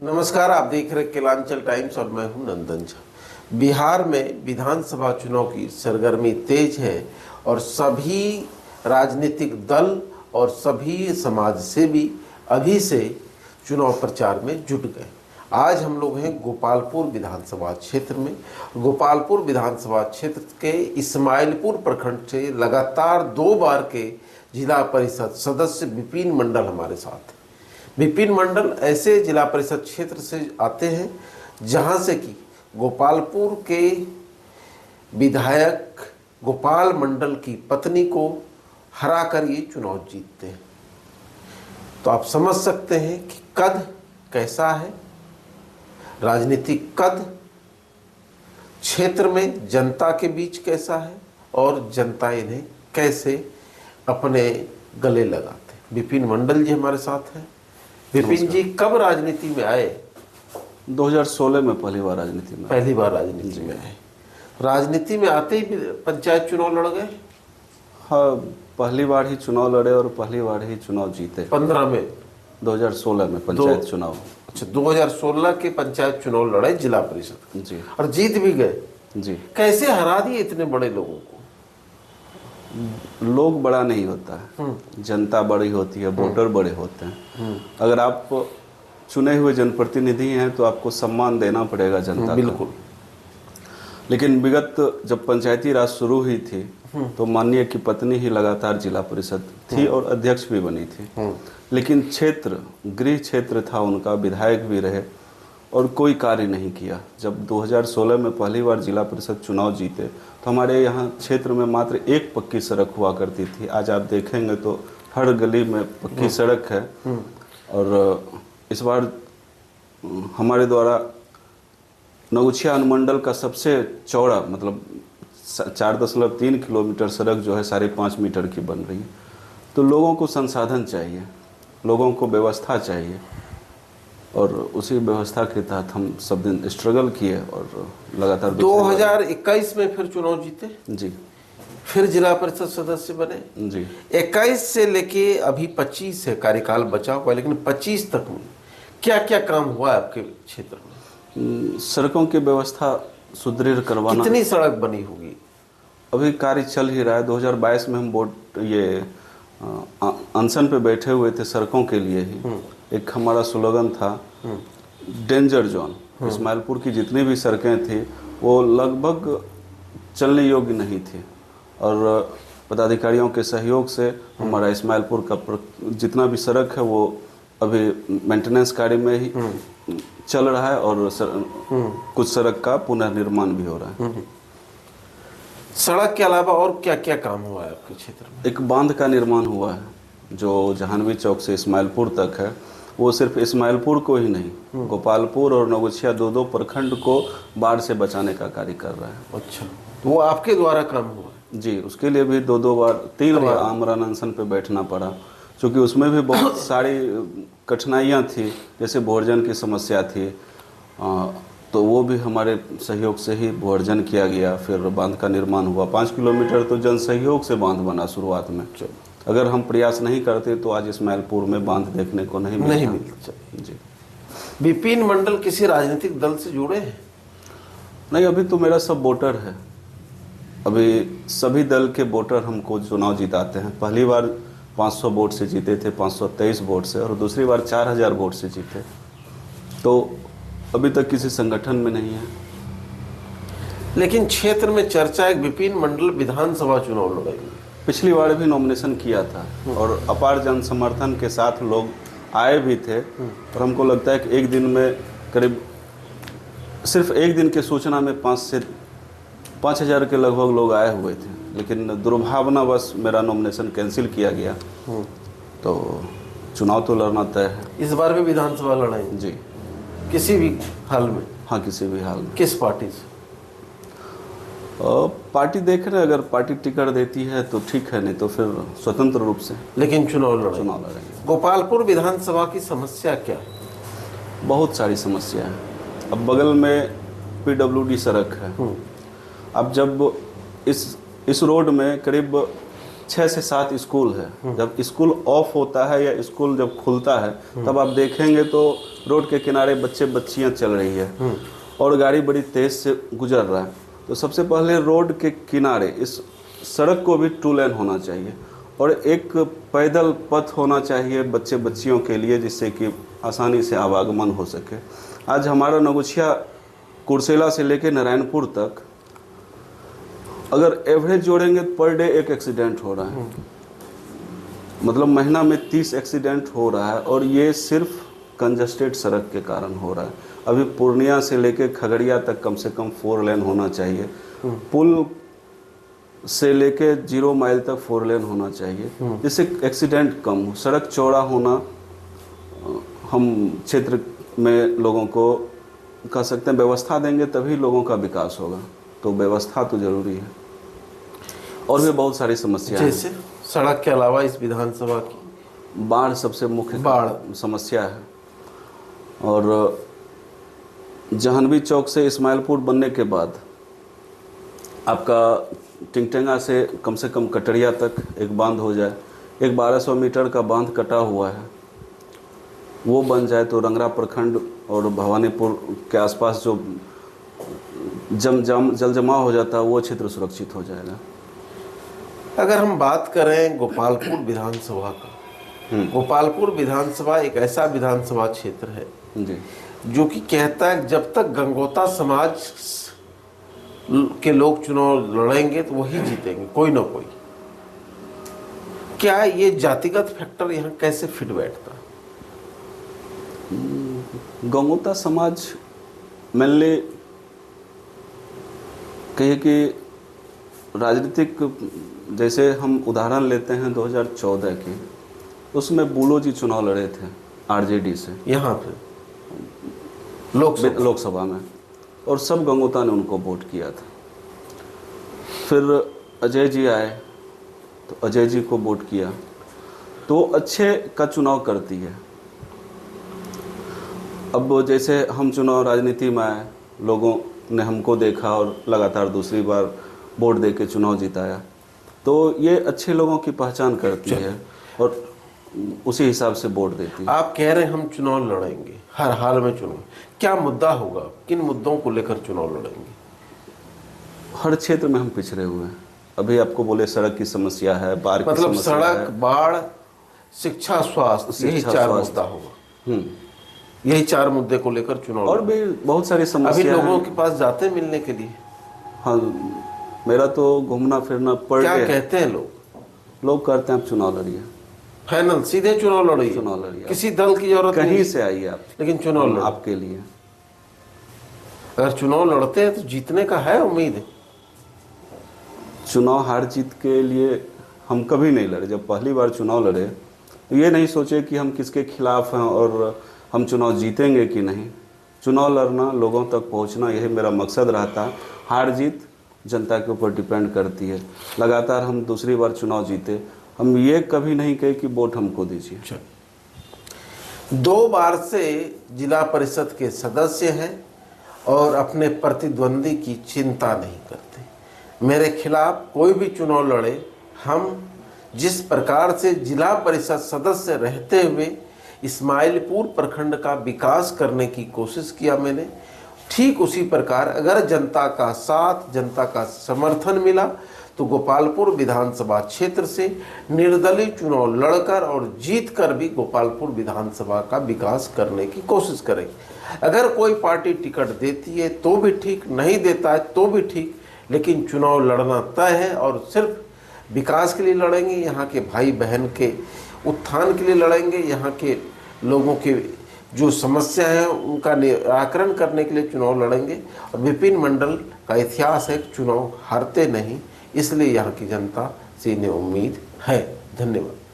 नमस्कार, आप देख रहे केलांचल टाइम्स और मैं हूं नंदन झा। बिहार में विधानसभा चुनाव की सरगर्मी तेज है और सभी राजनीतिक दल और सभी समाज सेवी अभी से चुनाव प्रचार में जुट गए। आज हम लोग हैं गोपालपुर विधानसभा क्षेत्र में। गोपालपुर विधानसभा क्षेत्र के इस्माइलपुर प्रखंड से लगातार 2 बार के जिला परिषद सदस्य विपिन मंडल हमारे साथ हैं। विपिन मंडल ऐसे जिला परिषद क्षेत्र से आते हैं जहां से कि गोपालपुर के विधायक गोपाल मंडल की पत्नी को हराकर ये चुनाव जीतते हैं। तो आप समझ सकते हैं कि कद कैसा है, राजनीतिक कद क्षेत्र में जनता के बीच कैसा है और जनता इन्हें कैसे अपने गले लगाते हैं। विपिन मंडल जी हमारे साथ हैं। विपिन जी कब राजनीति में आए? 2016 में पहली बार राजनीति में आए। राजनीति में आते ही पंचायत चुनाव लड़ गए? हाँ, पहली बार ही चुनाव लड़े और पहली बार ही चुनाव जीते। 15 में 2016 में पंचायत चुनाव। अच्छा, 2016 के पंचायत चुनाव लड़े जिला परिषद जी, और जीत भी गए जी। कैसे हरा दिए इतने बड़े लोगों को? लोग बड़ा नहीं होता है, जनता बड़ी होती है, वोटर बड़े होते हैं। अगर आप चुने हुए जनप्रतिनिधि हैं तो आपको सम्मान देना पड़ेगा जनता को। बिल्कुल। लेकिन विगत जब पंचायती राज शुरू हुई थी तो माननीय की पत्नी ही लगातार जिला परिषद थी और अध्यक्ष भी बनी थी। लेकिन क्षेत्र गृह क्षेत्र था उनका, विधायक भी रहे और कोई कार्य नहीं किया। जब 2016 में पहली बार जिला परिषद चुनाव जीते तो हमारे यहाँ क्षेत्र में मात्र एक पक्की सड़क हुआ करती थी। आज आप देखेंगे तो हर गली में पक्की सड़क है। और इस बार हमारे द्वारा नगुछिया अनुमंडल का सबसे चौड़ा मतलब 4.3 किलोमीटर सड़क जो है 5.5 मीटर की बन रही है। तो लोगों को संसाधन चाहिए, लोगों को व्यवस्था चाहिए और उसी व्यवस्था के तहत हम सब दिन स्ट्रगल किए और लगातार 2021 में फिर चुनाव जीते जी, फिर जिला परिषद सदस्य बने जी। 21 से लेके अभी 25 है, कार्यकाल बचा हुआ, लेकिन 25 तक में क्या क्या काम हुआ है आपके क्षेत्र में? सड़कों की व्यवस्था सुदृढ़ करवाना। कितनी सड़क बनी होगी? अभी कार्य चल ही रहा है। 2022 में हम अनशन पे बैठे हुए थे सड़कों के लिए ही। एक हमारा स्लोगन था डेंजर जोन। इस्माइलपुर की जितनी भी सड़कें थी वो लगभग चलने योग्य नहीं थी और पदाधिकारियों के सहयोग से हमारा इस्माइलपुर का जितना भी सड़क है वो अभी मेंटेनेंस कार्य में ही चल रहा है और कुछ सड़क का पुनर्निर्माण भी हो रहा है। सड़क के अलावा और क्या क्या काम हुआ है आपके क्षेत्र में? एक बांध का निर्माण हुआ है जो जहानवी चौक से इस्माइलपुर तक है। वो सिर्फ इस्माइलपुर को ही नहीं, गोपालपुर और नगुछिया 2 प्रखंड को बाढ़ से बचाने का कार्य कर रहा है। अच्छा, तो वो आपके द्वारा काम हुआ? जी, उसके लिए भी 3 बार आमरण अनशन पे बैठना पड़ा, क्योंकि उसमें भी बहुत सारी कठिनाइयाँ थी, जैसे भोजन की समस्या थी। तो वो भी हमारे सहयोग से ही भोजन किया गया। फिर बांध का निर्माण हुआ। 5 किलोमीटर तो जन सहयोग से बांध बना शुरुआत में। अगर हम प्रयास नहीं करते तो आज इस्माइलपुर में बांध देखने को नहीं मिलता। जी। विपिन मंडल किसी राजनीतिक दल से जुड़े हैं? नहीं, अभी तो मेरा सब वोटर है। अभी सभी दल के वोटर हमको चुनाव जिताते हैं। पहली बार 500 वोट से जीते थे, 523 वोट से, और दूसरी बार 4000 वोट से जीते। तो अभी तक किसी संगठन में नहीं है। लेकिन क्षेत्र में चर्चा है विपिन मंडल विधानसभा चुनाव लड़ेंगे। पिछली बार भी नॉमिनेशन किया था और अपार जन समर्थन के साथ लोग आए भी थे। और हमको लगता है कि एक दिन में करीब सिर्फ एक दिन के सूचना में 5 से 5000 के लगभग लोग आए हुए थे। लेकिन दुर्भावनावश मेरा नॉमिनेशन कैंसिल किया गया। तो चुनाव तो लड़ना तय है। इस बार भी विधानसभा लड़ाएंगे? जी, किसी भी हाल में? हाँ, किसी भी हाल में। किस पार्टी से? पार्टी देख रहे हैं, अगर पार्टी टिकट देती है तो ठीक है, नहीं तो फिर स्वतंत्र रूप से। लेकिन चुनाव लड़ेंगे। गोपालपुर विधानसभा की समस्या क्या है? बहुत सारी समस्या है। अब बगल में PWD सड़क है। अब जब इस रोड में करीब 6 से 7 स्कूल है। जब स्कूल ऑफ होता है या स्कूल जब खुलता है तब आप देखेंगे तो रोड के किनारे बच्चे बच्चियां चल रही है और गाड़ी बड़ी तेज से गुजर रहा है। तो सबसे पहले रोड के किनारे इस सड़क को भी 2 लेन होना चाहिए और एक पैदल पथ होना चाहिए बच्चे बच्चियों के लिए, जिससे कि आसानी से आवागमन हो सके। आज हमारा नगुछिया कुर्सेला से लेकर नारायणपुर तक अगर एवरेज जोड़ेंगे पर डे 1 एक्सीडेंट हो रहा है, मतलब महीना में 30 एक्सीडेंट हो रहा है और ये सिर्फ कंजस्टेड सड़क के कारण हो रहा है। अभी पूर्णिया से लेकर खगड़िया तक कम से कम 4 लेन होना चाहिए, पुल से लेके 0 माइल तक 4 लेन होना चाहिए, जिससे एक्सीडेंट कम हो। सड़क चौड़ा होना हम क्षेत्र में लोगों को कह सकते हैं, व्यवस्था देंगे तभी लोगों का विकास होगा। तो व्यवस्था तो जरूरी है और भी बहुत सारी समस्याएं हैं। जैसे सड़क के अलावा इस विधानसभा की बाढ़ सबसे मुख्य समस्या है और जहानवी चौक से इस्माइलपुर बनने के बाद आपका टिंगटेंगा से कम कटरिया तक एक बांध हो जाए, एक 1200 मीटर का बांध कटा हुआ है, वो बन जाए तो रंगरा प्रखंड और भवानीपुर के आसपास जो जल जमाव हो जाता है वो क्षेत्र सुरक्षित हो जाएगा। अगर हम बात करें गोपालपुर विधानसभा का, गोपालपुर विधानसभा एक ऐसा विधानसभा क्षेत्र है जी जो कि कहता है जब तक गंगोता समाज के लोग चुनाव लड़ेंगे तो वही जीतेंगे, कोई ना कोई। क्या ये जातिगत फैक्टर यहाँ कैसे फिट बैठता? गंगोता समाज मेनली कहिए कि राजनीतिक, जैसे हम उदाहरण लेते हैं 2014 की, उसमें बुलो जी चुनाव लड़े थे आरजेडी से यहाँ पे लोकसभा में और सब गंगोता ने उनको वोट किया था। फिर अजय जी आए तो अजय जी को वोट किया, तो अच्छे का चुनाव करती है। अब जैसे हम चुनाव राजनीति में आए, लोगों ने हमको देखा और लगातार दूसरी बार वोट दे के चुनाव जिताया, तो ये अच्छे लोगों की पहचान करती है और उसी हिसाब से वोट देती है। आप कह रहे हैं हम चुनाव लड़ेंगे, हर हाल में चुनाव, क्या मुद्दा होगा, किन मुद्दों को लेकर चुनाव लड़ेंगे? हर क्षेत्र में हम पिछड़े हुए हैं। अभी आपको बोले सड़क की समस्या है, बाढ़ की मतलब समस्या सड़क, है, बाढ़, शिक्षा, स्वास्थ्य, यही 4 मुद्दा होगा। यही 4 मुद्दे को लेकर चुनाव और भी बहुत सारी समस्या अभी लोगों के पास जाते मिलने के लिए। हाँ, मेरा तो घूमना फिरना पड़ क्या गया। कहते हैं लोग कहते हैं आप चुनाव लड़िए, फाइनल सीधे चुनाव लड़िए, किसी दल की जरूरत कहीं नहीं से आइए आप, लेकिन चुनाव लड़ो। आपके लिए अगर चुनाव लड़ते हैं तो जीतने का है उम्मीद। चुनाव हार जीत के लिए हम कभी नहीं लड़े। जब पहली बार चुनाव लड़े तो ये नहीं सोचे कि हम किसके खिलाफ हैं और हम चुनाव जीतेंगे कि नहीं। चुनाव लड़ना, लोगों तक पहुंचना, यही मेरा मकसद रहता है। हार जीत जनता के ऊपर डिपेंड करती है। लगातार हम दूसरी बार चुनाव जीते, हम ये कभी नहीं कहे कि वोट हमको दीजिए। 2 बार से जिला परिषद के सदस्य हैं और अपने प्रतिद्वंदी की चिंता नहीं करते। मेरे खिलाफ कोई भी चुनाव लड़े, हम जिस प्रकार से जिला परिषद सदस्य रहते हुए इस्माइलपुर प्रखंड का विकास करने की कोशिश किया मैंने, ठीक उसी प्रकार अगर जनता का साथ, जनता का समर्थन मिला तो गोपालपुर विधानसभा क्षेत्र से निर्दलीय चुनाव लड़कर और जीतकर भी गोपालपुर विधानसभा का विकास करने की कोशिश करेंगे। अगर कोई पार्टी टिकट देती है तो भी ठीक, नहीं देता है तो भी ठीक, लेकिन चुनाव लड़ना तय है और सिर्फ विकास के लिए लड़ेंगे, यहाँ के भाई बहन के उत्थान के लिए लड़ेंगे, यहाँ के लोगों के जो समस्या है उनका निराकरण करने के लिए चुनाव लड़ेंगे। और विपिन मंडल का इतिहास है, चुनाव हारते नहीं, इसलिए यहाँ की जनता से इन्हें उम्मीद है। धन्यवाद।